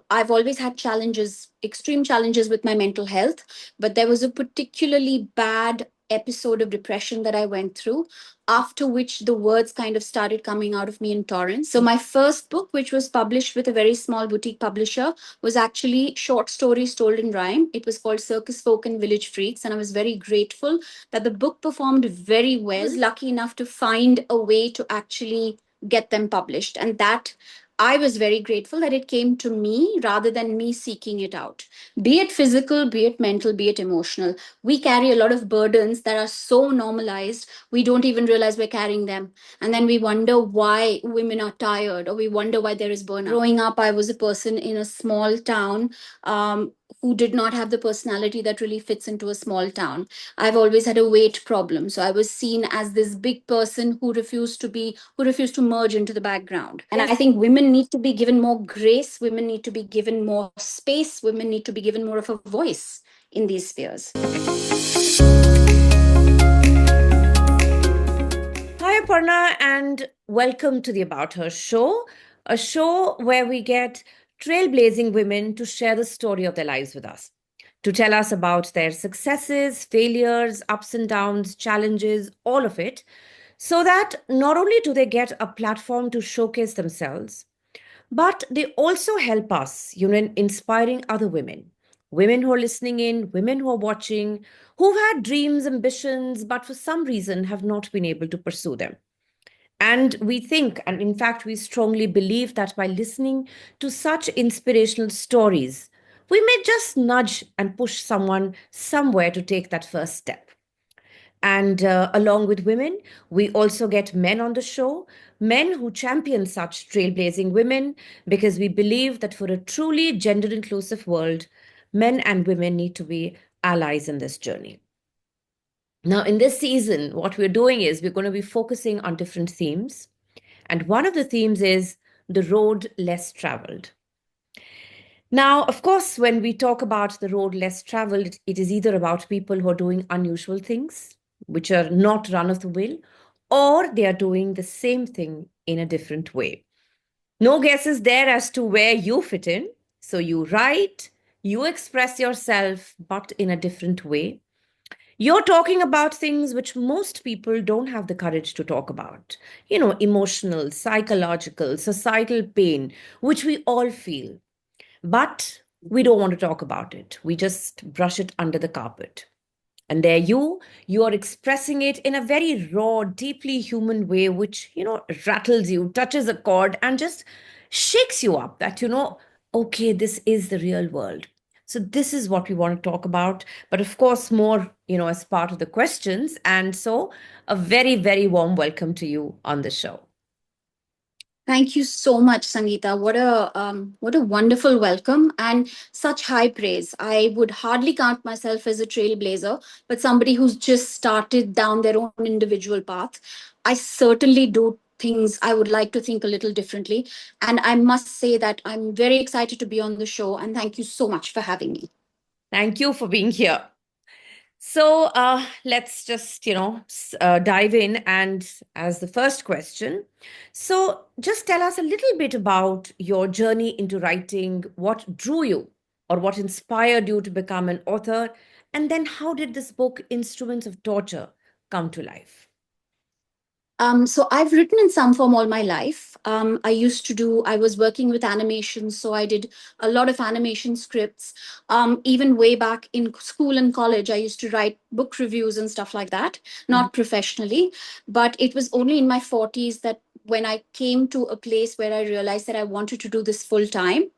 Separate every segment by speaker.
Speaker 1: I've always had challenges, extreme challenges with my mental health, but there was a particularly bad episode of depression that I went through, after which the words kind of started coming out of me in torrents. So, my first book, which was published with a very small boutique publisher, was actually short stories told in rhyme. It was called Circus Folk and Village Freaks, and I was very grateful that the book performed very well. I was lucky enough to find a way to actually get them published, and that I was very grateful that it came to me rather than me seeking it out. Be it physical, be it mental, be it emotional. We carry a lot of burdens that are so normalized, we don't even realize we're carrying them. And then we wonder why women are tired, or we wonder why there is burnout. Growing up, I was a person in a small town who did not have the personality that really fits into a small town. I've always had a weight problem. So I was seen as this big person who refused to merge into the background. And I think women need to be given more grace. Women need to be given more space. Women need to be given more of a voice in these spheres.
Speaker 2: Hi, Aparna, and welcome to the AboutHer Show, a show where we get trailblazing women to share the story of their lives with us, to tell us about their successes, failures, ups and downs, challenges, all of it, so that not only do they get a platform to showcase themselves, but they also help us, in inspiring other women. Women who are listening in, women who are watching, who've had dreams, ambitions, but for some reason have not been able to pursue them. And we think, and in fact, we strongly believe that by listening to such inspirational stories, we may just nudge and push someone somewhere to take that first step. And along with women, we also get men on the show, men who champion such trailblazing women, because we believe that for a truly gender inclusive world, men and women need to be allies in this journey. Now, in this season, what we're doing is we're going to be focusing on different themes. And one of the themes is the road less traveled. Now, of course, when we talk about the road less traveled, it is either about people who are doing unusual things, which are not run of the mill, or they are doing the same thing in a different way. No guesses there as to where you fit in. So you write, you express yourself, but in a different way. You're talking about things which most people don't have the courage to talk about. Emotional, psychological, societal pain, which we all feel. But we don't want to talk about it. We just brush it under the carpet. And there you are expressing it in a very raw, deeply human way, which, rattles you, touches a chord, and just shakes you up that, okay, this is the real world. So this is what we want to talk about. But of course, more, as part of the questions. And so a very, very warm welcome to you on the show.
Speaker 1: Thank you so much, Sangeeta. What a wonderful welcome and such high praise. I would hardly count myself as a trailblazer, but somebody who's just started down their own individual path. I certainly do things I would like to think a little differently. And I must say that I'm very excited to be on the show, and thank you so much for having me.
Speaker 2: Thank you for being here. So let's just, dive in. And as the first question, so just tell us a little bit about your journey into writing, what drew you or what inspired you to become an author, and then how did this book, Instruments of Torture, come to life?
Speaker 1: So I've written in some form all my life. I was working with animation, so I did a lot of animation scripts. Even way back in school and college, I used to write book reviews and stuff like that, not professionally. But it was only in my 40s that when I came to a place where I realized that I wanted to do this full time.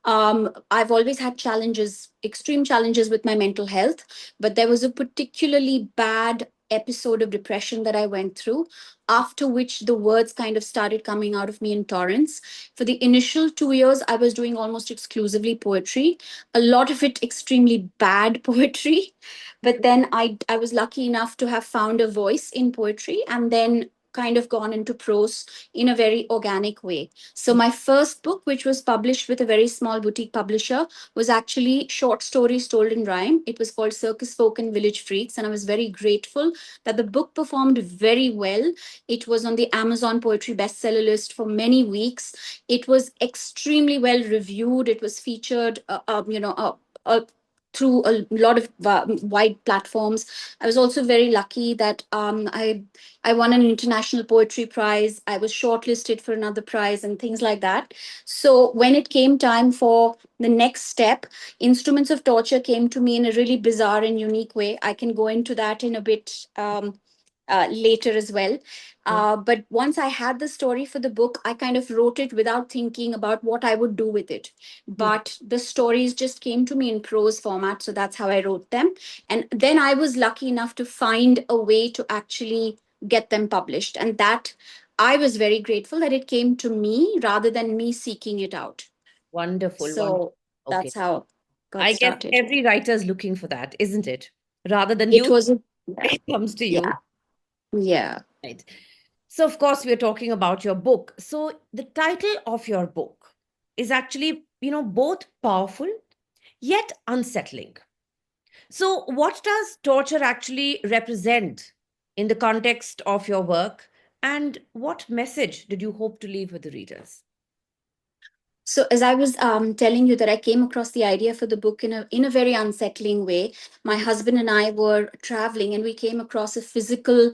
Speaker 1: I've always had challenges, extreme challenges with my mental health, but there was a particularly bad episode of depression that I went through, after which the words kind of started coming out of me in torrents. For the initial 2 years, I was doing almost exclusively poetry, a lot of it extremely bad poetry. But then I was lucky enough to have found a voice in poetry, and then kind of gone into prose in a very organic way. So my first book, which was published with a very small boutique publisher, was actually short stories told in rhyme. It was called Circus Folk and Village Freaks, and I was very grateful that the book performed very well. It was on the Amazon poetry bestseller list for many weeks. It was extremely well reviewed. It was featured, through a lot of wide platforms. I was also very lucky that I won an international poetry prize. I was shortlisted for another prize and things like that. So when it came time for the next step, Instruments of Torture came to me in a really bizarre and unique way. I can go into that in a bit later as well.
Speaker 2: Yeah.
Speaker 1: But once I had the story for the book, I kind of wrote it without thinking about what I would do with it.
Speaker 2: Hmm.
Speaker 1: But the stories just came to me in prose format. So that's how I wrote them. And then I was lucky enough to find a way to actually get them published. And that I was very grateful that it came to me rather than me seeking it out.
Speaker 2: Wonderful, wonderful.
Speaker 1: So
Speaker 2: Okay.
Speaker 1: that's how it got
Speaker 2: I guess
Speaker 1: started.
Speaker 2: every writer is looking for that, isn't it? Rather than
Speaker 1: It
Speaker 2: you,
Speaker 1: was a, yeah,
Speaker 2: it comes to you.
Speaker 1: yeah, yeah.
Speaker 2: Right. So, of course, we're talking about your book. So, the title of your book is actually, both powerful yet unsettling. So, what does torture actually represent in the context of your work? And what message did you hope to leave with the readers?
Speaker 1: So as I was telling you that I came across the idea for the book in a very unsettling way. My
Speaker 2: Mhm.
Speaker 1: husband and I were traveling, and we came across a physical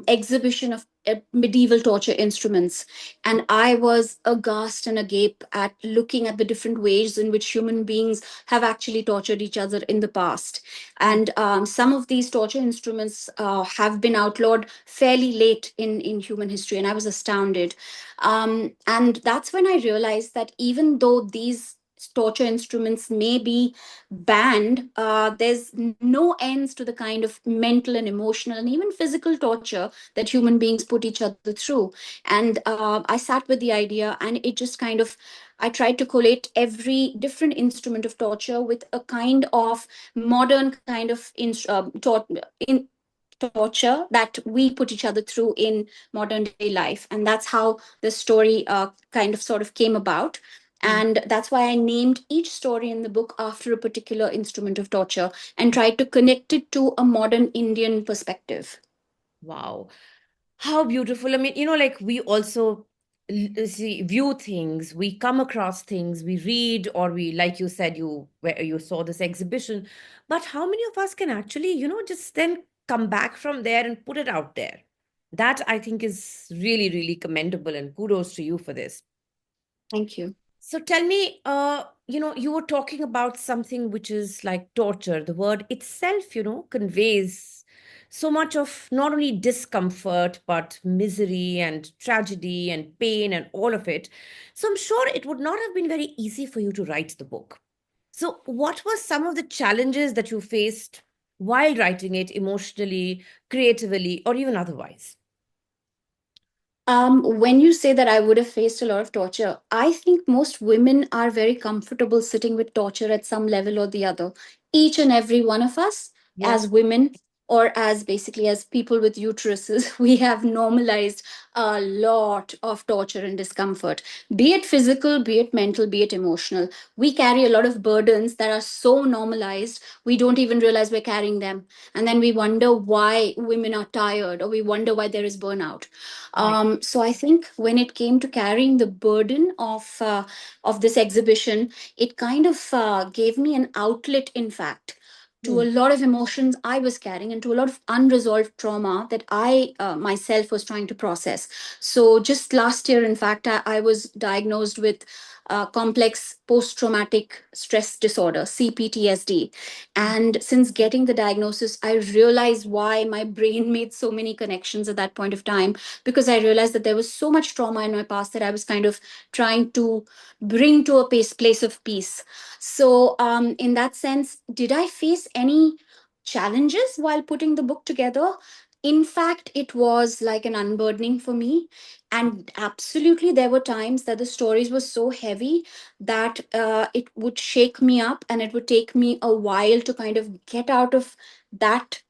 Speaker 1: exhibition of medieval torture instruments, and I was aghast and agape at looking at the different ways in which human beings have actually tortured each other in the past. And some of these torture instruments have been outlawed fairly late in human history, and I was astounded. And that's when I realized that even though these torture instruments may be banned, there's no ends to the kind of mental and emotional and even physical torture that human beings put each other through. And I sat with the idea, and it just kind of, I tried to collate every different instrument of torture with a kind of modern kind of torture that we put each other through in modern day life. And that's how the story kind of sort of came about.
Speaker 2: Mm.
Speaker 1: And that's why I named each story in the book after a particular instrument of torture and tried to connect it to a modern Indian perspective.
Speaker 2: Wow. How beautiful. I mean, like we also see, view things, we come across things, we read, or we, like you said, where you saw this exhibition. But how many of us can actually, just then come back from there and put it out there? That I think is really, really commendable, and kudos to you for this.
Speaker 1: Thank you.
Speaker 2: So tell me, you were talking about something which is like torture. The word itself, conveys so much of not only discomfort, but misery and tragedy and pain and all of it. So I'm sure it would not have been very easy for you to write the book. So, what were some of the challenges that you faced while writing it emotionally, creatively, or even otherwise?
Speaker 1: When you say that I would have faced a lot of torture, I think most women are very comfortable sitting with torture at some level or the other. Each and every one of us,
Speaker 2: Yeah.
Speaker 1: as women, or as basically as people with uteruses, we have normalized a lot of torture and discomfort, be it physical, be it mental, be it emotional. We carry a lot of burdens that are so normalized, we don't even realize we're carrying them. And then we wonder why women are tired, or we wonder why there is burnout.
Speaker 2: Right.
Speaker 1: So I think when it came to carrying the burden of this exhibition, it kind of gave me an outlet, in fact, to
Speaker 2: Hmm.
Speaker 1: a lot of emotions I was carrying and to a lot of unresolved trauma that I myself was trying to process. So just last year, in fact, I was diagnosed with complex post traumatic stress disorder, CPTSD. And since getting the diagnosis, I realized why my brain made so many connections at that point of time, because I realized that there was so much trauma in my past that I was kind of trying to bring to a place of peace. So, in that sense, did I face any challenges while putting the book together? In fact, it was like an unburdening for me. And absolutely, there were times that the stories were so heavy that it would shake me up, and it would take me a while to kind of get out of that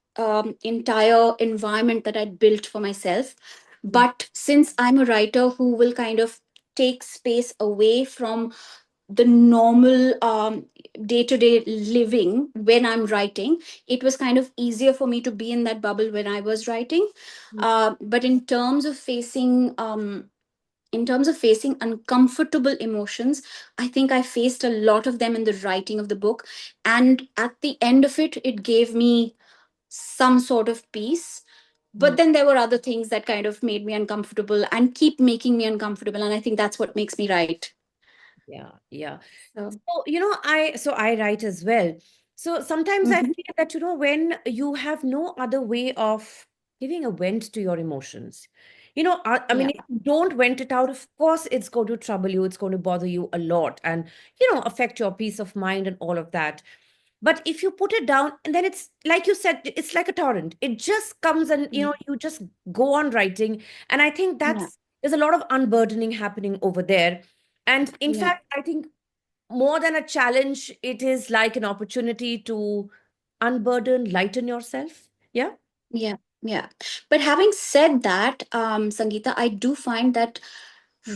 Speaker 1: entire environment that I'd built for myself.
Speaker 2: Mm.
Speaker 1: But since I'm a writer who will kind of take space away from the normal day-to-day living when I'm writing, it was kind of easier for me to be in that bubble when I was writing. But in terms of facing uncomfortable emotions, I think I faced a lot of them in the writing of the book. And at the end of it, it gave me some sort of peace. But
Speaker 2: Mm.
Speaker 1: then there were other things that kind of made me uncomfortable and keep making me uncomfortable. And I think that's what makes me write.
Speaker 2: Yeah, yeah.
Speaker 1: So,
Speaker 2: So, I write as well. So sometimes I
Speaker 1: mhm.
Speaker 2: feel that, when you have no other way of giving a vent to your emotions, I
Speaker 1: Yeah,
Speaker 2: mean, if you don't vent it out, of course, it's going to trouble you, it's going to bother you a lot and, affect your peace of mind and all of that. But if you put it down, and then it's like you said, it's like a torrent. It just comes and,
Speaker 1: yeah,
Speaker 2: you just go on writing. And I think
Speaker 1: yeah,
Speaker 2: there's a lot of unburdening happening over there. And in
Speaker 1: yeah.
Speaker 2: fact, I think more than a challenge, it is like an opportunity to unburden, lighten yourself. Yeah.
Speaker 1: Yeah, yeah. But having said that, Sangeeta, I do find that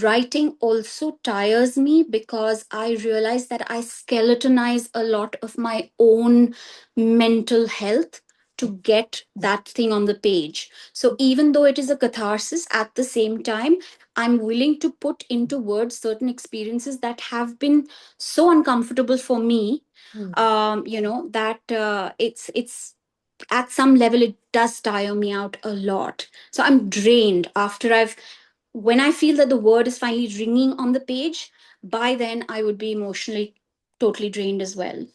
Speaker 1: writing also tires me because I realize that I skeletonize a lot of my own mental health to get that thing on the page. So even though it is a catharsis, at the same time, I'm willing to put into words certain experiences that have been so uncomfortable for me,
Speaker 2: Mm.
Speaker 1: that it's at some level it does tire me out a lot. So I'm drained after I've when I feel that the word is finally ringing on the page. By then I would be emotionally totally drained as well.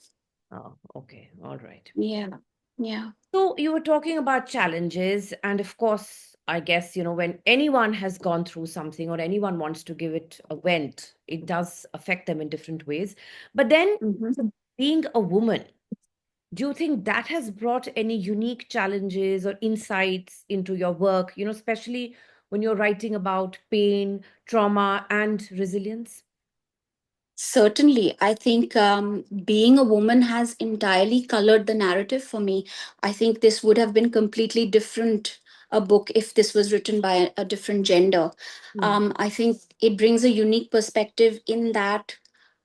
Speaker 2: Oh, okay. All right.
Speaker 1: Yeah, yeah.
Speaker 2: So you were talking about challenges, and of course, I guess, when anyone has gone through something or anyone wants to give it a vent, it does affect them in different ways. But then,
Speaker 1: Mhm.
Speaker 2: being a woman, do you think that has brought any unique challenges or insights into your work, especially when you're writing about pain, trauma, and resilience?
Speaker 1: Certainly, I think being a woman has entirely colored the narrative for me. I think this would have been completely different a book if this was written by a different gender.
Speaker 2: Mm.
Speaker 1: I think it brings a unique perspective in that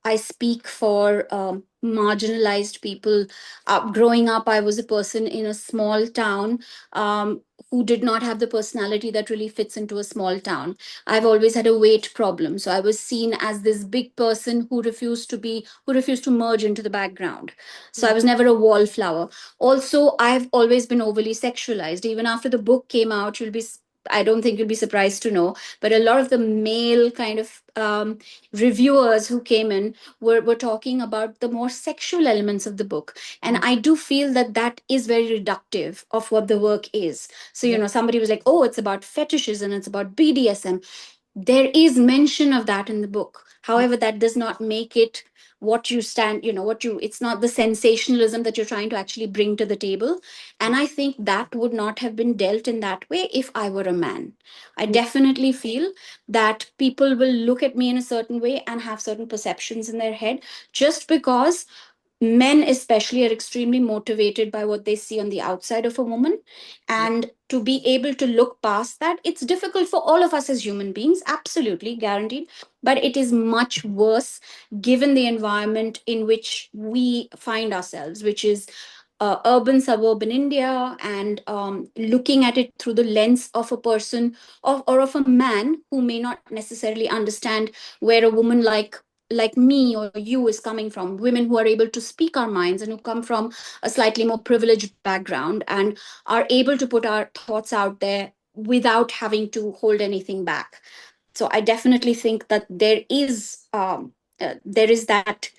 Speaker 1: I speak for marginalized people. Growing up, I was a person in a small town who did not have the personality that really fits into a small town. I've always had a weight problem. So I was seen as this big person who refused to merge into the background. So I
Speaker 2: Mm.
Speaker 1: was never a wallflower. Also, I've always been overly sexualized. Even after the book came out, I don't think you'll be surprised to know, but a lot of the male kind of reviewers who came in were talking about the more sexual elements of the book. And
Speaker 2: Mm.
Speaker 1: I do feel that that is very reductive of what the work is. So,
Speaker 2: Yeah.
Speaker 1: somebody was like, oh, it's about fetishes and it's about BDSM. There is mention of that in the book. However, that does not make it what you stand, it's not the sensationalism that you're trying to actually bring to the table. And I think that would not have been dealt in that way if I were a man. I
Speaker 2: Yeah.
Speaker 1: definitely feel that people will look at me in a certain way and have certain perceptions in their head just because men especially are extremely motivated by what they see on the outside of a woman,
Speaker 2: Yeah.
Speaker 1: and to be able to look past that, it's difficult for all of us as human beings, absolutely guaranteed, but it is much worse given the environment in which we find ourselves, which is urban suburban India, and looking at it through the lens of a person or of a man who may not necessarily understand where a woman like me or you is coming from, women who are able to speak our minds and who come from a slightly more privileged background and are able to put our thoughts out there without having to hold anything back. So I definitely think that there is that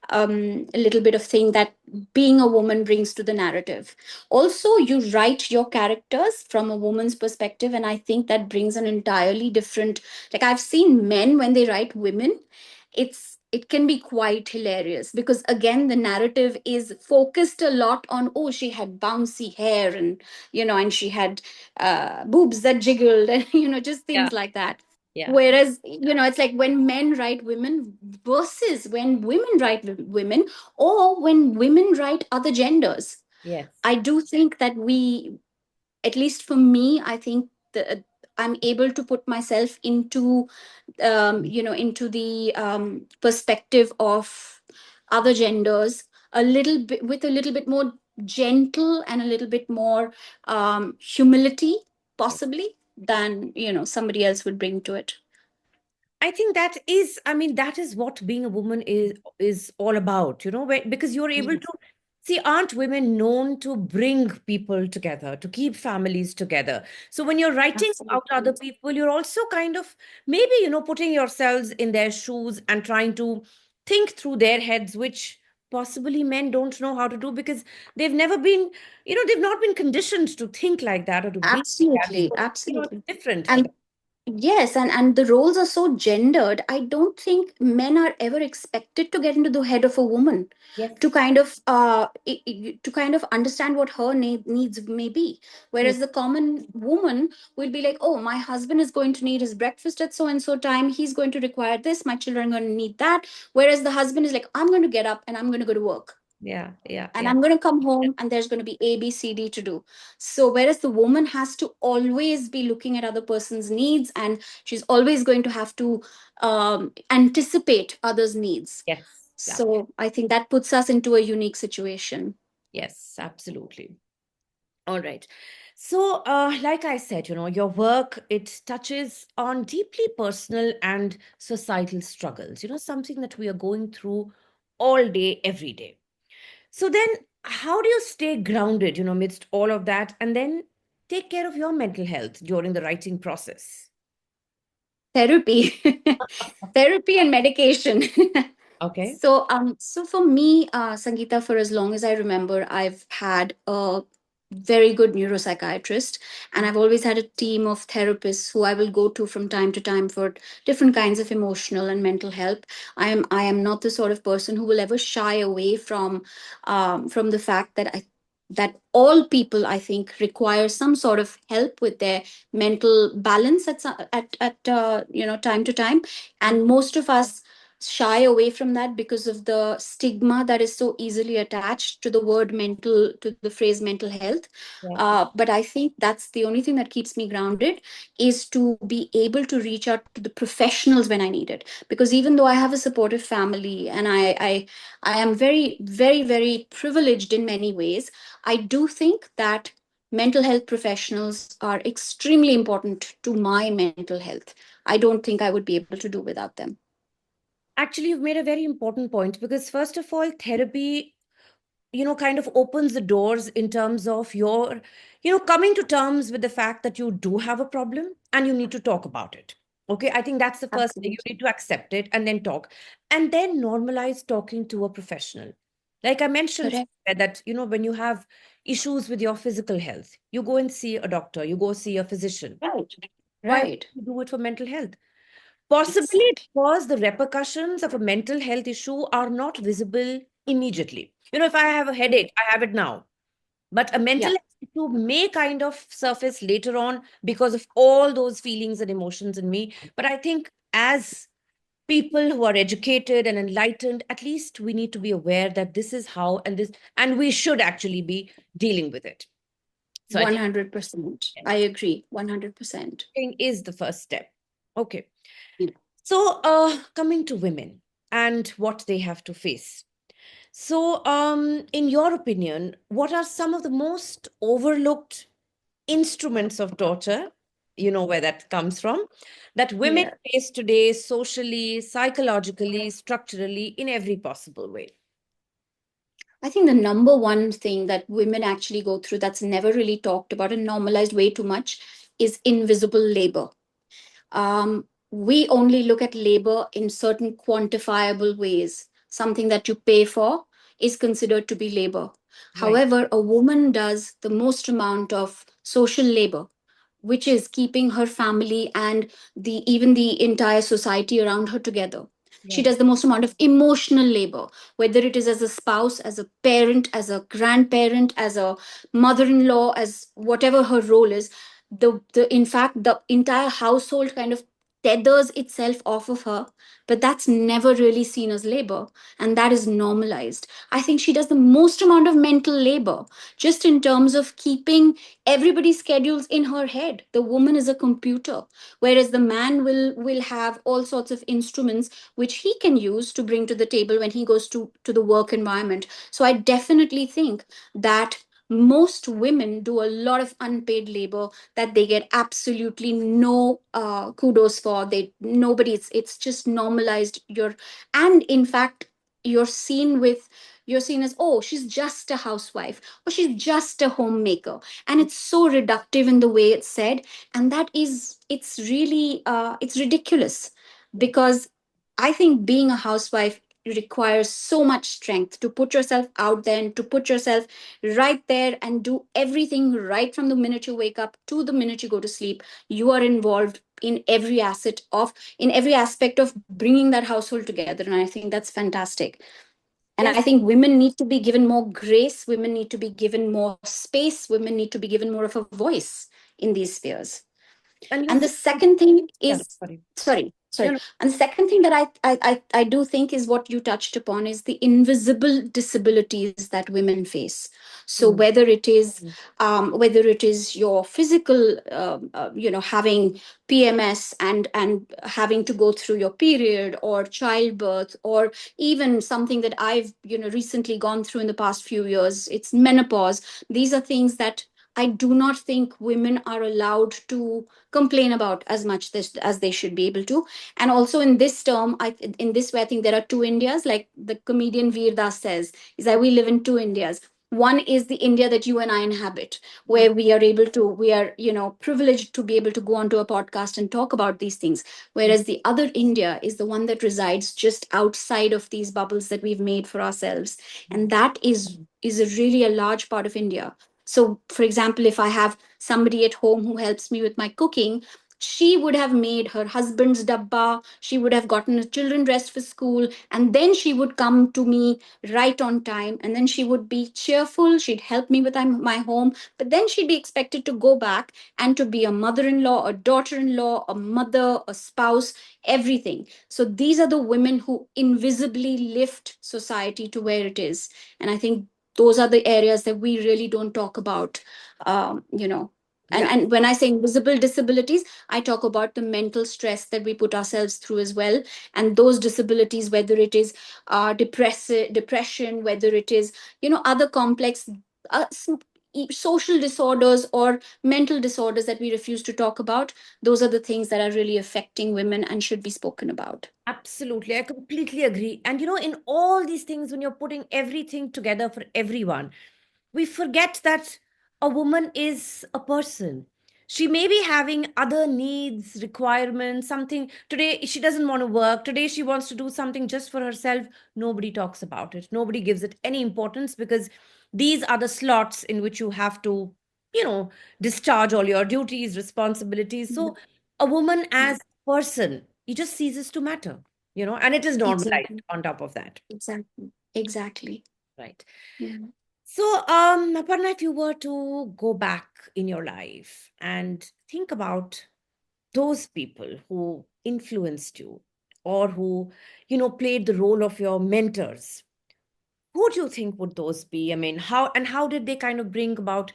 Speaker 1: a little bit of thing that being a woman brings to the narrative. Also, you write your characters from a woman's perspective, and I think that brings an entirely different. Like, I've seen men when they write women, it can be quite hilarious because again the narrative is focused a lot on, oh, she had bouncy hair, and she had boobs that jiggled, and just
Speaker 2: Yeah.
Speaker 1: things like that.
Speaker 2: Yeah.
Speaker 1: Whereas, it's like when men write women versus when women write women, or when women write other genders.
Speaker 2: Yes.
Speaker 1: I do think that we, at least for me, I think I'm able to put myself into, into the perspective of other genders a little bit, with a little bit more gentle and a little bit more humility, possibly, than somebody else would bring to it.
Speaker 2: I think that is, I mean, that is what being a woman is all about, because you're able to
Speaker 1: Yes,
Speaker 2: see, aren't women known to bring people together, to keep families together? So when you're writing about other
Speaker 1: absolutely.
Speaker 2: people, you're also kind of maybe, putting yourselves in their shoes and trying to think through their heads, which possibly men don't know how to do because they've never been, they've not been conditioned to think like that or to be like that.
Speaker 1: Absolutely,
Speaker 2: So,
Speaker 1: absolutely.
Speaker 2: it's different for them.
Speaker 1: And yes, and the roles are so gendered. I don't think men are ever expected to get into the head of a woman to
Speaker 2: Yes.
Speaker 1: kind of to kind of understand what her needs may be. Whereas the common woman will be like, "Oh, my husband is going to need his breakfast at so and so time. He's going to require this. My children are going to need that." Whereas the husband is like, "I'm going to get up and I'm going to go to work,
Speaker 2: Yeah, yeah,
Speaker 1: and
Speaker 2: yeah.
Speaker 1: I'm going to come home and there's going to be A, B, C, D to do." So, whereas the woman has to always be looking at other person's needs, and she's always going to have to anticipate others' needs.
Speaker 2: Yes. Yeah.
Speaker 1: So, I think that puts us into a unique situation.
Speaker 2: Yes, absolutely. All right. So, like I said, your work, it touches on deeply personal and societal struggles, something that we are going through all day, every day. So then, how do you stay grounded, amidst all of that, and then take care of your mental health during the writing process?
Speaker 1: Therapy. Therapy and medication.
Speaker 2: Okay.
Speaker 1: So for me, Sangeeta, for as long as I remember, I've had a very good neuropsychiatrist, and I've always had a team of therapists who I will go to from time to time for different kinds of emotional and mental help. I am not the sort of person who will ever shy away from the fact that all people, I think, require some sort of help with their mental balance at time to time,
Speaker 2: Mm.
Speaker 1: and most of us shy away from that because of the stigma that is so easily attached to the word mental, to the phrase mental health.
Speaker 2: Yeah.
Speaker 1: But I think that's the only thing that keeps me grounded, is to be able to reach out to the professionals when I need it. Because even though I have a supportive family, and I am very, very, very privileged in many ways, I do think that mental health professionals are extremely important to my mental health. I don't think I would be able to do without them.
Speaker 2: Actually, you've made a very important point because, first of all, therapy kind of opens the doors in terms of your, coming to terms with the fact that you do have a problem and you need to talk about it. Okay, I think that's the first thing. You
Speaker 1: Absolutely.
Speaker 2: need to accept it and then talk, and then normalize talking to a professional. Like I mentioned
Speaker 1: Correct.
Speaker 2: somewhere that, when you have issues with your physical health, you go and see a doctor, you go see a physician.
Speaker 1: Right.
Speaker 2: Why would
Speaker 1: Right.
Speaker 2: you do it for mental health? Possibly
Speaker 1: Exactly.
Speaker 2: because the repercussions of a mental health issue are not visible immediately. If I have a headache, I have it now. But a mental
Speaker 1: Yeah.
Speaker 2: health issue may kind of surface later on because of all those feelings and emotions in me. But I think as people who are educated and enlightened, at least we need to be aware that this is how and we should actually be dealing with it. So I think
Speaker 1: 100%. I agree. 100%.
Speaker 2: think is the first step. Okay. So, coming to women and what they have to face. So, in your opinion, what are some of the most overlooked instruments of torture? You know where that comes from, that women
Speaker 1: Yeah.
Speaker 2: face today, socially, psychologically, structurally, in every possible way.
Speaker 1: I think the number one thing that women actually go through that's never really talked about and normalized way too much is invisible labor. We only look at labor in certain quantifiable ways. Something that you pay for is considered to be labor.
Speaker 2: Right.
Speaker 1: However, a woman does the most amount of social labor, which is keeping her family and the even the entire society around her together. She
Speaker 2: Right.
Speaker 1: does the most amount of emotional labor, whether it is as a spouse, as a parent, as a grandparent, as a mother-in-law, as whatever her role is. The In fact, the entire household kind of tethers itself off of her, but that's never really seen as labor, and that is normalized. I think she does the most amount of mental labor just in terms of keeping everybody's schedules in her head. The woman is a computer, whereas the man will have all sorts of instruments which he can use to bring to the table when he goes to the work environment. So I definitely think that most women do a lot of unpaid labor that they get absolutely no kudos for. They nobody, it's just normalized. And in fact, you're seen with you're seen as, oh, she's just a housewife, or she's just a homemaker, and it's so reductive in the way it's said. And that is, it's really it's ridiculous,
Speaker 2: Yeah.
Speaker 1: because I think being a housewife requires so much strength to put yourself out there and to put yourself right there and do everything right from the minute you wake up to the minute you go to sleep. You are involved in every in every aspect of bringing that household together, and I think that's fantastic. And I
Speaker 2: Yes.
Speaker 1: think women need to be given more grace, women need to be given more space, women need to be given more of a voice in these spheres.
Speaker 2: And you
Speaker 1: And the
Speaker 2: said something.
Speaker 1: second thing
Speaker 2: Yeah,
Speaker 1: is,
Speaker 2: sorry.
Speaker 1: sorry.
Speaker 2: No, no.
Speaker 1: And the second thing that I do think is what you touched upon is the invisible disabilities that women face. So
Speaker 2: Mm,
Speaker 1: whether it is your physical, having PMS and having to go through your period, or childbirth, or even something that I've recently gone through in the past few years, it's menopause. These are things that I do not think women are allowed to complain about as much as they should be able to. And also in this term, in this way, I think there are two Indias, like the comedian Veer Das says, is that we live in two Indias. One is the India that you and I inhabit,
Speaker 2: mm,
Speaker 1: where we are, privileged to be able to go onto a podcast and talk about these things.
Speaker 2: mm,
Speaker 1: Whereas the other India is the one that resides just outside of these bubbles that we've made for ourselves.
Speaker 2: mm,
Speaker 1: And that is really a large part of India. So, for example, if I have somebody at home who helps me with my cooking, she would have made her husband's dabba, she would have gotten the children dressed for school, and then she would come to me right on time, and then she would be cheerful, she'd help me with my home, but then she'd be expected to go back and to be a mother-in-law, a daughter-in-law, a mother, a spouse, everything. So these are the women who invisibly lift society to where it is. And I think those are the areas that we really don't talk about. um, you know
Speaker 2: yeah.
Speaker 1: and when I say invisible disabilities, I talk about the mental stress that we put ourselves through as well. And those disabilities, whether it is depression, whether it is other complex social disorders or mental disorders that we refuse to talk about, those are the things that are really affecting women and should be spoken about.
Speaker 2: Absolutely. I completely agree. And in all these things, when you're putting everything together for everyone, we forget that a woman is a person. She may be having other needs, requirements, something. Today, she doesn't want to work. Today, she wants to do something just for herself. Nobody talks about it. Nobody gives it any importance because these are the slots in which you have to, you know, discharge all your duties, responsibilities.
Speaker 1: Yeah,
Speaker 2: So, a woman
Speaker 1: yeah.
Speaker 2: as a person, it just ceases to matter, and it is normalized
Speaker 1: Exactly.
Speaker 2: on top of that.
Speaker 1: Exactly.
Speaker 2: Right.
Speaker 1: Yeah.
Speaker 2: So, Aparna, if you were to go back in your life and think about those people who influenced you or who, played the role of your mentors, who do you think would those be? I mean, how did they kind of bring about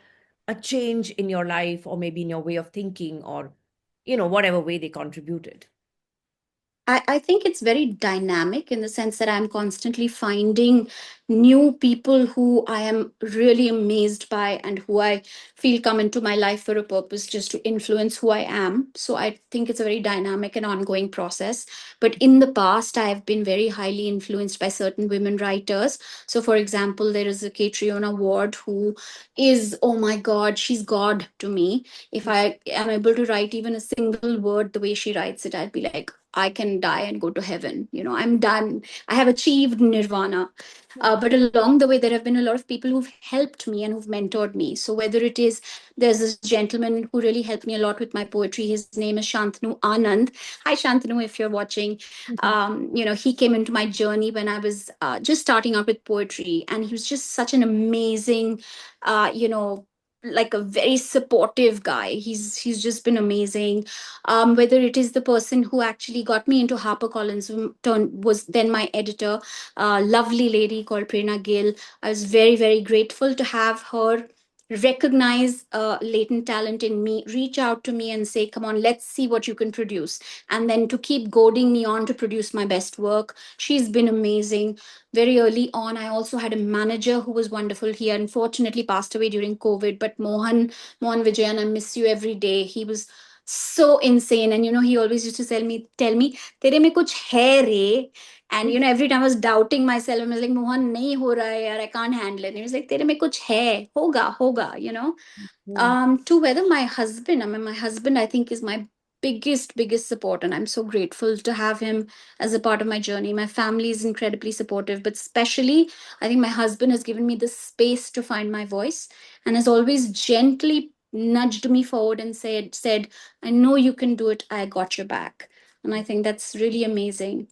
Speaker 2: a change in your life or maybe in your way of thinking or, whatever way they contributed?
Speaker 1: I think it's very dynamic in the sense that I'm constantly finding new people who I am really amazed by and who I feel come into my life for a purpose just to influence who I am. So I think it's a very dynamic and ongoing process. But in the past, I have been very highly influenced by certain women writers. So, for example, there is a Catriona Ward who is, oh my God, she's God to me. If I am able to write even a single word the way she writes it, I'd be like, I can die and go to heaven. I'm done. I have achieved nirvana. But along the way, there have been a lot of people who've helped me and who've mentored me. So whether it is, there's this gentleman who really helped me a lot with my poetry. His name is Shantanu Anand. Hi, Shantanu, if you're watching. He came into my journey when I was just starting out with poetry, and he was just such an amazing, uh, you know, like a very supportive guy. He's just been amazing. Whether it is the person who actually got me into HarperCollins, who was then my editor, lovely lady called Prerna Gill. I was very, very grateful to have her recognize latent talent in me, reach out to me and say, come on, let's see what you can produce. And then to keep goading me on to produce my best work. She's been amazing. Very early on, I also had a manager who was wonderful. He unfortunately passed away during COVID, but Mohan Vijayan, I miss you every day. He was so insane. And he always used to tell me, Tere mein kuch hai re. And every time I was doubting myself, I was like, Mohan, nahi ho raha hai, yaar, I can't handle it. And he was like, Tere mein kuch hai, hoga.
Speaker 2: Mm.
Speaker 1: To whether my husband, I mean, my husband, I think, is my biggest support. And I'm so grateful to have him as a part of my journey. My family is incredibly supportive, but especially, I think my husband has given me the space to find my voice and has always gently nudged me forward and said, I know you can do it. I got your back. And I think that's really amazing.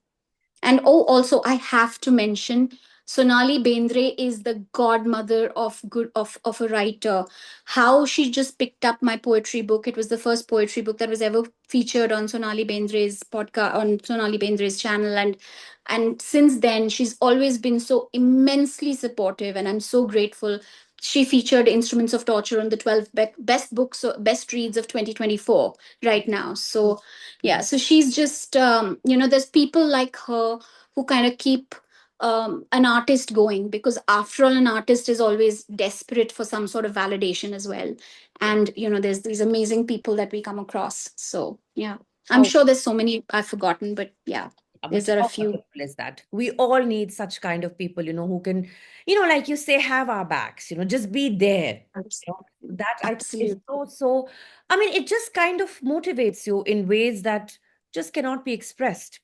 Speaker 1: And oh, also I have to mention Sonali Bendre is the godmother of a writer. How she just picked up my poetry book. It was the first poetry book that was ever featured on Sonali Bendre's podcast, on Sonali Bendre's channel, and since then she's always been so immensely supportive, and I'm so grateful. She featured Instruments of Torture on the 12 best books, best reads of 2024 right now. So yeah, so she's just there's people like her who kind of keep an artist going, because after all, an artist is always desperate for some sort of validation as well.
Speaker 2: Yeah.
Speaker 1: And there's these amazing people that we come across. So yeah, I'm
Speaker 2: How
Speaker 1: sure there's so many I've forgotten, but yeah,
Speaker 2: but
Speaker 1: there are a
Speaker 2: how
Speaker 1: few.
Speaker 2: wonderful is that? We all need such kind of people, who can, like you say, have our backs, just be there. That I think is
Speaker 1: Absolutely.
Speaker 2: so, I mean, it just kind of motivates you in ways that just cannot be expressed.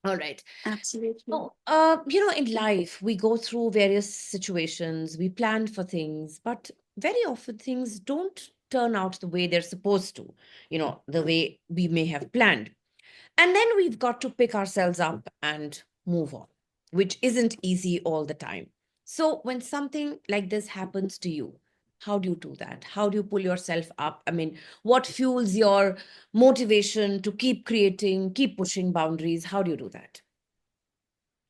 Speaker 2: All right.
Speaker 1: Absolutely.
Speaker 2: So, in life, we go through various situations, we plan for things, but very often things don't turn out the way they're supposed to, the way we may have planned. And then we've got to pick ourselves up and move on, which isn't easy all the time. So, when something like this happens to you, how do you do that? How do you pull yourself up? I mean, what fuels your motivation to keep creating, keep pushing boundaries? How do you do that?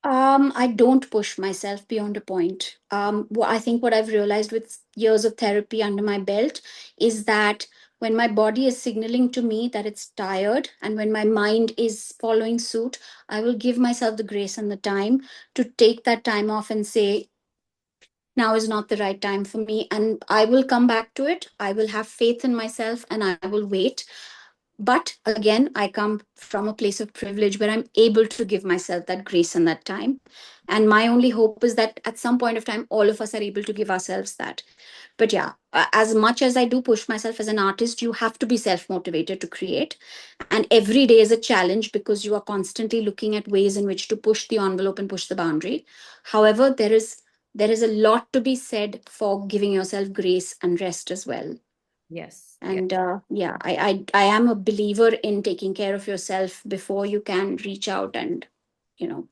Speaker 1: I don't push myself beyond a point. I think what I've realized with years of therapy under my belt is that when my body is signaling to me that it's tired, and when my mind is following suit, I will give myself the grace and the time to take that time off and say, now is not the right time for me. And I will come back to it. I will have faith in myself and I will wait. But again, I come from a place of privilege where I'm able to give myself that grace and that time. And my only hope is that at some point of time, all of us are able to give ourselves that. But yeah, as much as I do push myself as an artist, you have to be self motivated to create. And every day is a challenge because you are constantly looking at ways in which to push the envelope and push the boundary. However, there is a lot to be said for giving yourself grace and rest as well.
Speaker 2: Yes, yes.
Speaker 1: And yeah, I am a believer in taking care of yourself before you can reach out and you know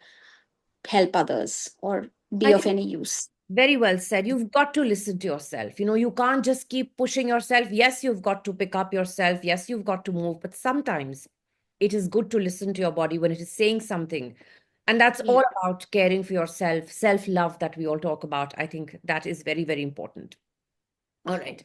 Speaker 1: help others or be
Speaker 2: I
Speaker 1: of
Speaker 2: think
Speaker 1: any use.
Speaker 2: very well said. You've got to listen to yourself. You can't just keep pushing yourself. Yes, you've got to pick up yourself. Yes, you've got to move. But sometimes it is good to listen to your body when it is saying something. And that's
Speaker 1: Yeah.
Speaker 2: all about caring for yourself, self love that we all talk about. I think that is very, very important. All right.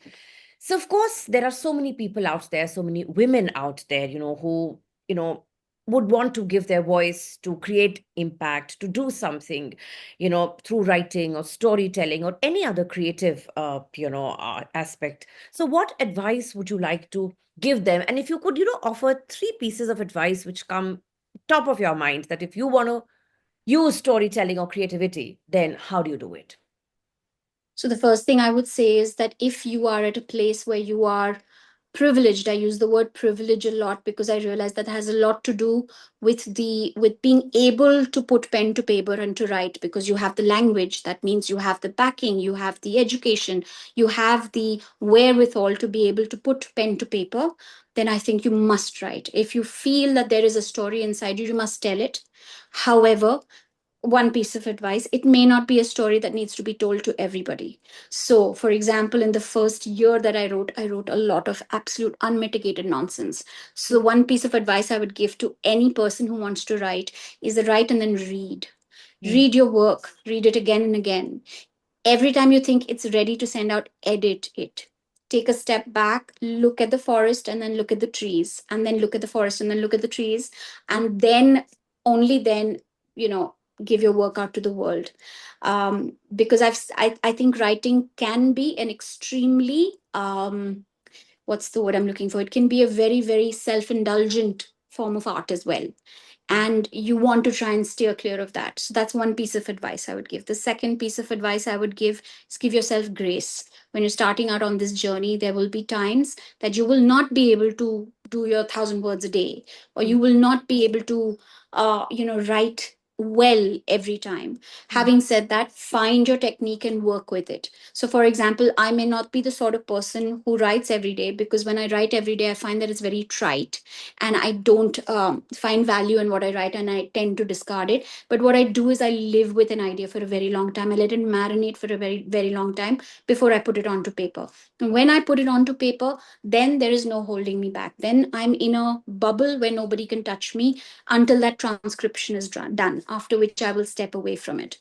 Speaker 2: So, of course, there are so many people out there, so many women out there, who, you know, would want to give their voice to create impact, to do something, through writing or storytelling or any other creative, aspect. So, what advice would you like to give them? And if you could, offer three pieces of advice which come top of your mind that if you want to use storytelling or creativity, then how do you do it?
Speaker 1: So the first thing I would say is that if you are at a place where you are privileged, I use the word privilege a lot because I realize that has a lot to do with being able to put pen to paper and to write, because you have the language. That means you have the backing, you have the education, you have the wherewithal to be able to put pen to paper. Then I think you must write. If you feel that there is a story inside you, you must tell it. However, one piece of advice, it may not be a story that needs to be told to everybody. So for example, in the first year that I wrote a lot of absolute unmitigated nonsense. So
Speaker 2: Mm,
Speaker 1: one piece of advice I would give to any person who wants to write is to write and then
Speaker 2: mm,
Speaker 1: read your work, read it again and again. Every time you think it's ready to send out, edit it. Take a step back, look at the forest and then look at the trees, and then look at the forest and then look at the trees,
Speaker 2: mm,
Speaker 1: and then, only then, you know, give your work out to the world. Because I think writing can be an extremely, what's the word I'm looking for? It can be a very, very self indulgent form of art as well,
Speaker 2: mm,
Speaker 1: and you want to try and steer clear of that. So that's one piece of advice I would give. The second piece of advice I would give is give yourself grace. When you're starting out on this journey, there will be times that you will not be able to do your 1,000 words a day, or
Speaker 2: mm,
Speaker 1: you will not be able to write well every time.
Speaker 2: mm,
Speaker 1: Having said that, find your technique and work with it. So for example, I may not be the sort of person who writes every day, because when I write every day I find that it's very trite, and I don't find value in what I write, and I tend to discard it. But what I do is I live with an idea for a very long time. I let it marinate for a very, very long time before I put it onto paper. And when I put it onto paper, then there is no holding me back. Then I'm in a bubble where nobody can touch me until that transcription is done, after which I will step away from it.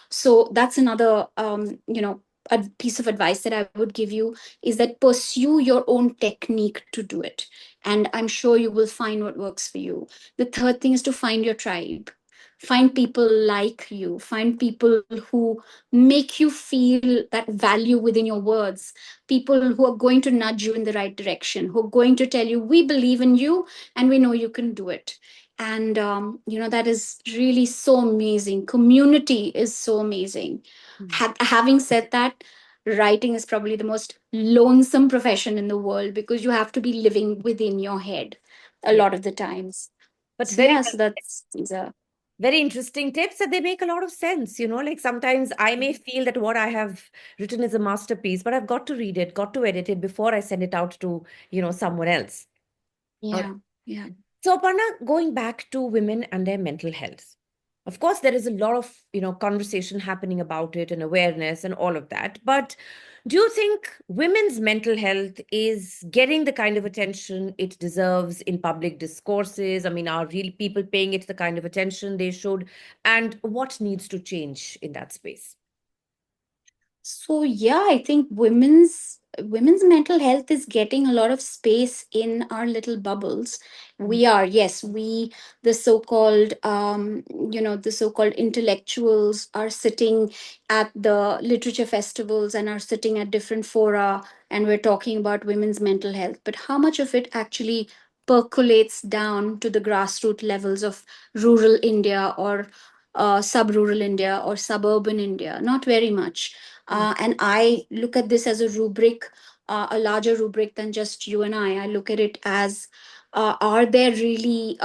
Speaker 1: So that's another, a piece of advice that I would give you, is that pursue your own technique to do it, and I'm sure you will find what works for you. The third thing is to find your tribe. Find people like you, find people who make you feel that value within your words, people who are going to nudge you in the right direction, who are going to tell you, we believe in you and we know you can do it. And that is really so amazing. Community is so amazing.
Speaker 2: mm.
Speaker 1: Having said that, writing is probably the most lonesome profession in the world, because you have to be living within your head a
Speaker 2: Yeah.
Speaker 1: lot of the times.
Speaker 2: But
Speaker 1: So
Speaker 2: very
Speaker 1: yeah,
Speaker 2: well
Speaker 1: so that's these are.
Speaker 2: very interesting tips and they make a lot of sense. Like sometimes I may feel that what I have written is a masterpiece, but I've got to read it, got to edit it before I send it out to, someone else. All
Speaker 1: Yeah, yeah.
Speaker 2: So, Aparna, going back to women and their mental health, of course, there is a lot of conversation happening about it and awareness and all of that. But do you think women's mental health is getting the kind of attention it deserves in public discourses? I mean, are real people paying it the kind of attention they should? And what needs to change in that space?
Speaker 1: So yeah, I think women's mental health is getting a lot of space in our little bubbles.
Speaker 2: Mm,
Speaker 1: We are, yes, the so-called the so-called intellectuals are sitting at the literature festivals and are sitting at different fora, and we're talking about women's mental health. But how much of it actually percolates down to the grassroots levels of rural India, or sub-rural India, or suburban India? Not very much.
Speaker 2: mm,
Speaker 1: And I look at this as a rubric, a larger rubric than just you and I. I look at it as, are there really,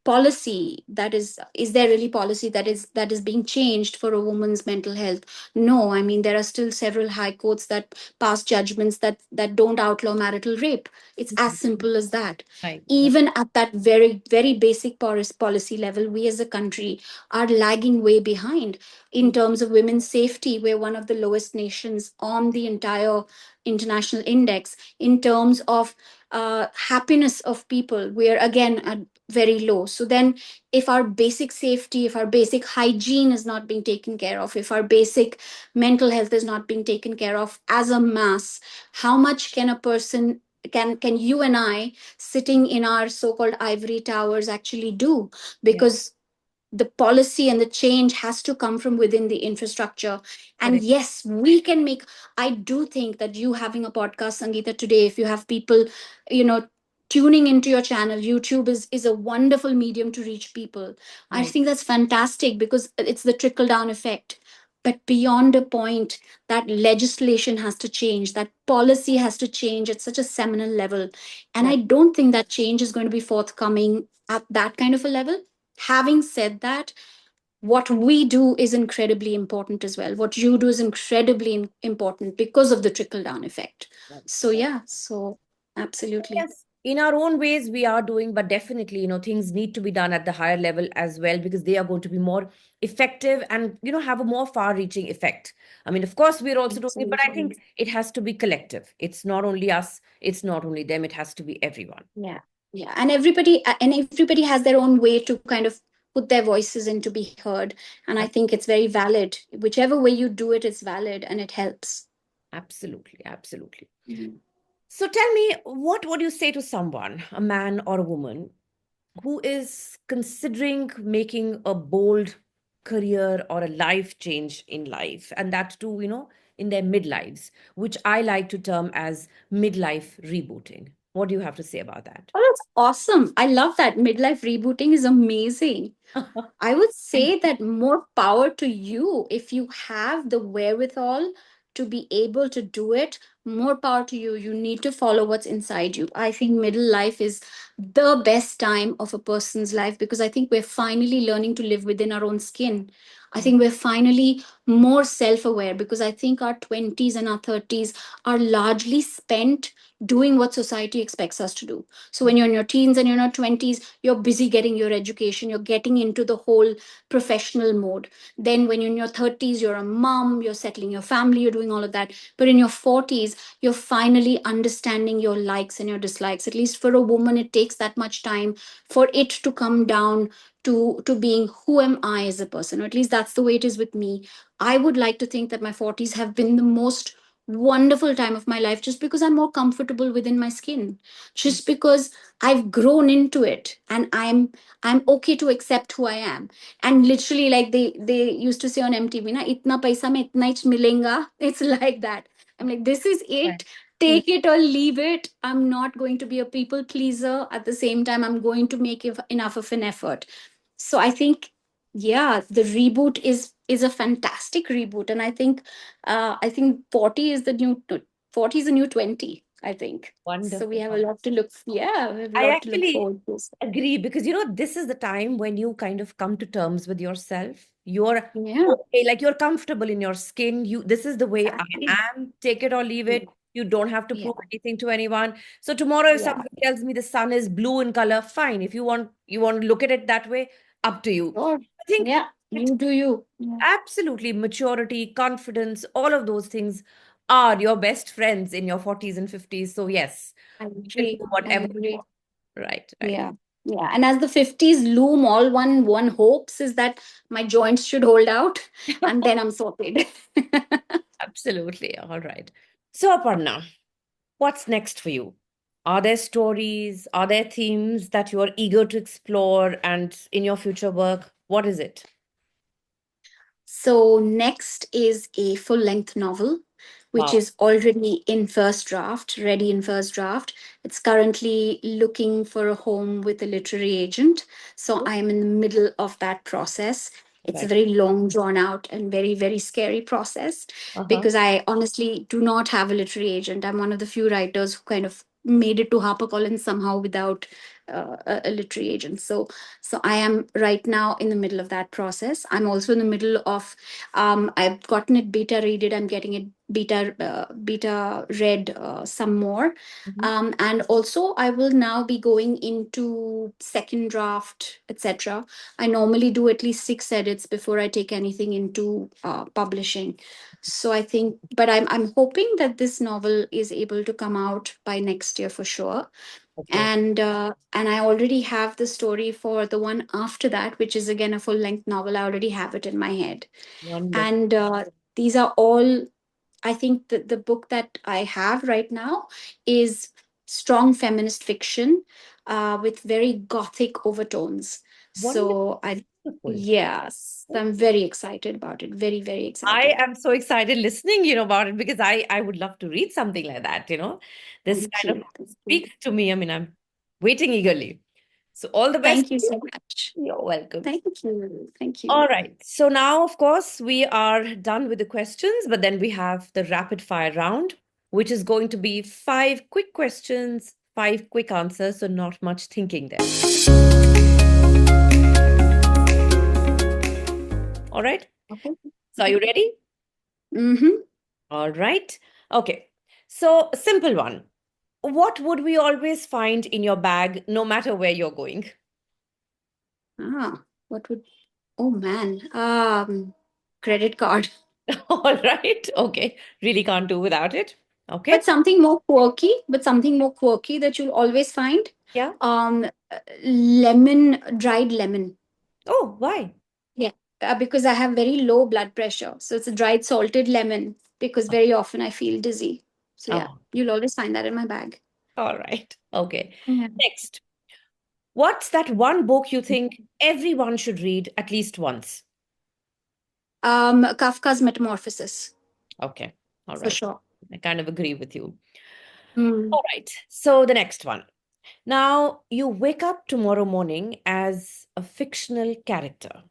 Speaker 1: policy that is there really policy that is being changed for a woman's mental health? No, I mean, there are still several high courts that pass judgments that don't outlaw marital rape. It's as
Speaker 2: mm.
Speaker 1: simple as that.
Speaker 2: Right, right.
Speaker 1: Even at that very, very basic policy level, we as a country are lagging way behind. In
Speaker 2: Mm,
Speaker 1: terms of women's safety, we're one of the lowest nations on the entire international index. In terms of happiness of people, we're again at very low. So then, if our basic safety, if our basic hygiene is not being taken care of, if our basic mental health is not being taken care of as a mass, how much can a person, can you and I, sitting in our so-called ivory towers, actually do?
Speaker 2: yeah,
Speaker 1: Because the policy and the change has to come from within the infrastructure. And
Speaker 2: correct.
Speaker 1: yes, we can make, I do think that you having a podcast, Sangeeta, today, if you have people, you know tuning into your channel, YouTube is a wonderful medium to reach people. I
Speaker 2: Right.
Speaker 1: think that's fantastic, because it's the trickle down effect. But beyond a point, that legislation has to change, that policy has to change at such a seminal level, and I
Speaker 2: Right.
Speaker 1: don't think that change is going to be forthcoming at that kind of a level. Having said that, what we do is incredibly important as well. What you do is incredibly important, because of the trickle down effect.
Speaker 2: Right.
Speaker 1: So
Speaker 2: Right.
Speaker 1: yeah, so absolutely.
Speaker 2: Yes. in our own ways we are doing, but definitely, things need to be done at the higher level as well, because they are going to be more effective and, have a more far reaching effect. I mean, of course we're also doing it, but I
Speaker 1: Absolutely.
Speaker 2: think it has to be collective. It's not only us, it's not only them, it has to be everyone.
Speaker 1: Yeah. Yeah. And everybody has their own way to kind of put their voices in to be heard. And I think it's very valid. Whichever way you do it is valid and it helps.
Speaker 2: Absolutely, absolutely.
Speaker 1: Mhm.
Speaker 2: So tell me, what would you say to someone, a man or a woman, who is considering making a bold career or a life change in life, and that too, in their midlives, which I like to term as midlife rebooting? What do you have to say about that?
Speaker 1: Oh, that's awesome. I love that. Midlife rebooting is amazing. I would
Speaker 2: Thank
Speaker 1: say that more power to you if you have the wherewithal to be able to do it. More power to you. You need to follow what's inside you. I think middle life is the best time of a person's life because I think we're finally learning to live within our own skin. I
Speaker 2: you.
Speaker 1: think we're finally more self aware because I think our 20s and our 30s are largely spent doing what society expects us to do. So when you're in your teens and you're in your 20s, you're busy getting your education, you're getting into the whole professional mode. Then when you're in your 30s, you're a mom, you're settling your family, you're doing all of that. But in your 40s, you're finally understanding your likes and your dislikes. At least for a woman, it takes that much time for it to come down to being who am I as a person, or at least that's the way it is with me. I would like to think that my 40s have been the most wonderful time of my life just because I'm more comfortable within my skin, just because I've grown into it and I'm okay to accept who I am. And literally, like they used to say on MTV, na itna paisa mein itna hi milenga. It's like that. I'm like, this is
Speaker 2: Right.
Speaker 1: it. Take it or leave it. I'm not going to be a people pleaser. At the same time, I'm going to make enough of an effort. So I think, yeah, the reboot is a fantastic reboot, and I think 40 is the new 20. I think so. We
Speaker 2: Wonderful.
Speaker 1: have a lot to look. Yeah, we have a
Speaker 2: I
Speaker 1: lot to look
Speaker 2: actually
Speaker 1: forward to.
Speaker 2: agree, because this is the time when you kind of come to terms with yourself. You're
Speaker 1: Yeah,
Speaker 2: okay, like you're comfortable in your skin. This is the way I
Speaker 1: exactly.
Speaker 2: am. Take it or leave
Speaker 1: Yeah,
Speaker 2: it. You don't have to
Speaker 1: yeah,
Speaker 2: prove anything to anyone. So tomorrow, if
Speaker 1: yeah.
Speaker 2: somebody tells me the sun is blue in color, fine. If you want to look at it that way, up to you.
Speaker 1: Sure.
Speaker 2: I think
Speaker 1: Yeah,
Speaker 2: that
Speaker 1: you do you. Yeah,
Speaker 2: absolutely maturity, confidence, all of those things are your best friends in your 40s and 50s. So yes,
Speaker 1: I
Speaker 2: you can
Speaker 1: agree.
Speaker 2: do
Speaker 1: I
Speaker 2: whatever you
Speaker 1: agree.
Speaker 2: want. Right, right.
Speaker 1: Yeah. Yeah. And as the 50s loom, all one hopes is that my joints should hold out and then I'm sorted.
Speaker 2: Absolutely. All right. So, Aparna, what's next for you? Are there stories? Are there themes that you are eager to explore and in your future work? What is it?
Speaker 1: So, next is a full length novel, which
Speaker 2: Wow.
Speaker 1: is already in first draft, ready in first draft. It's currently looking for a home with a literary agent. So, I am in the middle of that process. It's a
Speaker 2: Right.
Speaker 1: very long, drawn out, and very, very scary process
Speaker 2: Uh-huh.
Speaker 1: because I honestly do not have a literary agent. I'm one of the few writers who kind of made it to HarperCollins somehow without a literary agent. So I am right now in the middle of that process. I'm also in the middle of I've gotten it beta read it. I'm getting it beta read some more.
Speaker 2: Mhm.
Speaker 1: And also I will now be going into second draft, etc. I normally do at least 6 edits before I take anything into publishing. So I think, but I'm hoping that this novel is able to come out by next year for sure.
Speaker 2: Okay.
Speaker 1: And I already have the story for the one after that, which is again a full length novel. I already have it in my head.
Speaker 2: Wonderful.
Speaker 1: And these are all, I think that the book that I have right now is strong feminist fiction with very gothic overtones. So I,
Speaker 2: Wonderful.
Speaker 1: yes, I'm very excited about it. Very, very
Speaker 2: I
Speaker 1: excited.
Speaker 2: am so excited listening, about it, because I would love to read something like that. This
Speaker 1: Thank
Speaker 2: kind of
Speaker 1: you. Thank you.
Speaker 2: speaks to me. I mean, I'm waiting eagerly. So all the best.
Speaker 1: Thank you so much.
Speaker 2: You're welcome.
Speaker 1: Thank you. Thank
Speaker 2: All
Speaker 1: you.
Speaker 2: right. So now, of course, we are done with the questions, but then we have the rapid fire round, which is going to be 5 quick questions, 5 quick answers. So not much thinking there. All right.
Speaker 1: Okay.
Speaker 2: So are you ready?
Speaker 1: Mm-hmm.
Speaker 2: All right. Okay. So a simple one. what would we always find in your bag, no matter where you're going?
Speaker 1: What would, oh man, credit card.
Speaker 2: All right. Okay. Really can't do without it. Okay.
Speaker 1: But something more quirky that you'll always find.
Speaker 2: Yeah.
Speaker 1: Dried lemon.
Speaker 2: Oh, why?
Speaker 1: Yeah, because I have very low blood pressure. So it's a dried salted lemon because very often I feel dizzy. So yeah,
Speaker 2: Oh,
Speaker 1: you'll always find that in my bag.
Speaker 2: all right. Okay.
Speaker 1: Yeah.
Speaker 2: Next, what's that one book you think everyone should read at least once?
Speaker 1: Kafka's Metamorphosis,
Speaker 2: Okay. All
Speaker 1: for
Speaker 2: right.
Speaker 1: sure.
Speaker 2: I kind of agree with you.
Speaker 1: Mm.
Speaker 2: All right. So the next one. Now, you wake up tomorrow morning as a fictional character.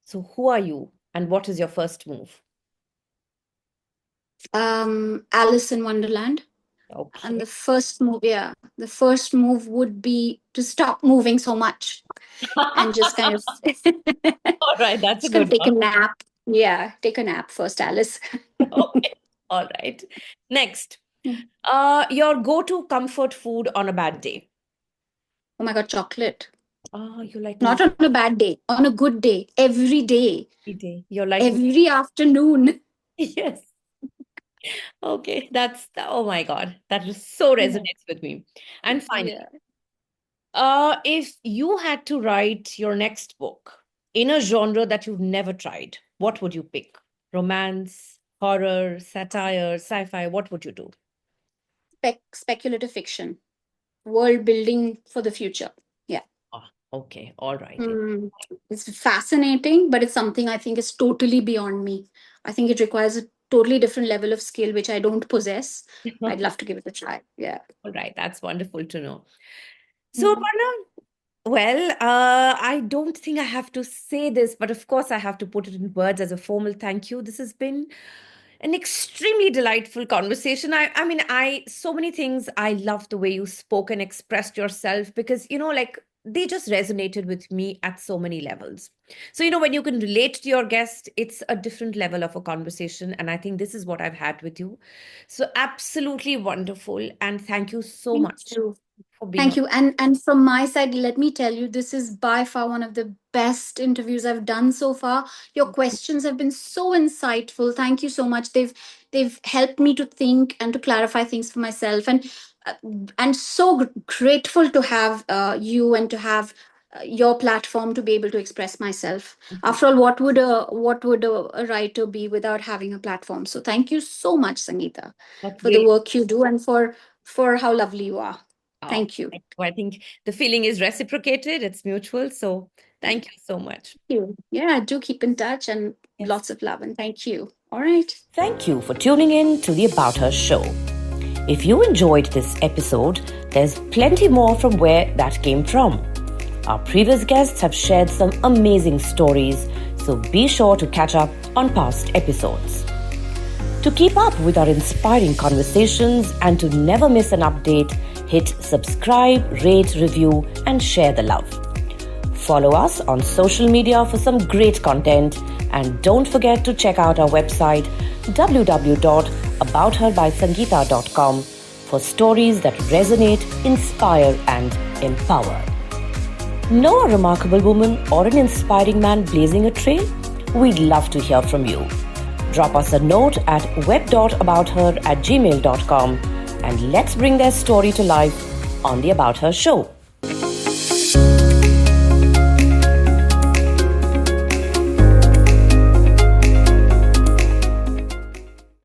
Speaker 2: So who are you and what is your first move?
Speaker 1: Alice in Wonderland. And
Speaker 2: Okay.
Speaker 1: the first move would be to stop moving so much and just kind of
Speaker 2: All right, that's a
Speaker 1: just gonna
Speaker 2: good
Speaker 1: take a
Speaker 2: one.
Speaker 1: nap. Yeah, take a nap first, Alice.
Speaker 2: Okay. All right. Next, your go-to comfort food on a bad day.
Speaker 1: Oh my god, chocolate.
Speaker 2: Oh, you like to
Speaker 1: Not on a bad day, on a good day, every day,
Speaker 2: eat day. You're like me.
Speaker 1: every afternoon.
Speaker 2: Yes. Okay. Oh my God. That just so
Speaker 1: Yeah.
Speaker 2: resonates with me. And finally,
Speaker 1: Yeah.
Speaker 2: if you had to write your next book in a genre that you've never tried, what would you pick? Romance, horror, satire, sci-fi, what would you do?
Speaker 1: Speculative fiction, world building for the future. Yeah.
Speaker 2: Ah, okay. All right.
Speaker 1: Mm, it's fascinating, but it's something I think is totally beyond me. I think it requires a totally different level of skill, which I don't possess. I'd love to give it a try. Yeah.
Speaker 2: All right. That's wonderful to know. So,
Speaker 1: Mhm.
Speaker 2: Aparna, well, I don't think I have to say this, but of course, I have to put it in words as a formal thank you. This has been an extremely delightful conversation. So many things. I love the way you spoke and expressed yourself because, like they just resonated with me at so many levels. So, when you can relate to your guest, it's a different level of a conversation. And I think this is what I've had with you. So, absolutely wonderful. And thank you so
Speaker 1: Thank
Speaker 2: much
Speaker 1: you.
Speaker 2: for being on.
Speaker 1: Thank you. And from my side, let me tell you, this is by far one of the best interviews I've done so far. Your questions have been so insightful. Thank you so much. They've helped me to think and to clarify things for myself. Uh, and so grateful to have you and to have your platform to be able to express myself.
Speaker 2: Mhm.
Speaker 1: After all, what would a writer be without having a platform? So thank you so much, Sangeeta,
Speaker 2: That
Speaker 1: for the
Speaker 2: really.
Speaker 1: work you do and for how lovely you are.
Speaker 2: Oh,
Speaker 1: Thank you.
Speaker 2: I think the feeling is reciprocated, it's mutual. So thank you so much.
Speaker 1: You. Yeah, do keep in touch and
Speaker 2: Yes.
Speaker 1: lots of love and thank you. All right.
Speaker 2: Thank you for tuning in to the About Her show. If you enjoyed this episode, there's plenty more from where that came from. Our previous guests have shared some amazing stories, so be sure to catch up on past episodes. To keep up with our inspiring conversations and to never miss an update, hit subscribe, rate, review, and share the love. Follow us on social media for some great content, and don't forget to check out our website www.aboutherbysangeeta.com for stories that resonate, inspire, and empower. Know a remarkable woman or an inspiring man blazing a trail? We'd love to hear from you. Drop us a note at web.abouther@gmail.com and let's bring their story to life on the About Her show.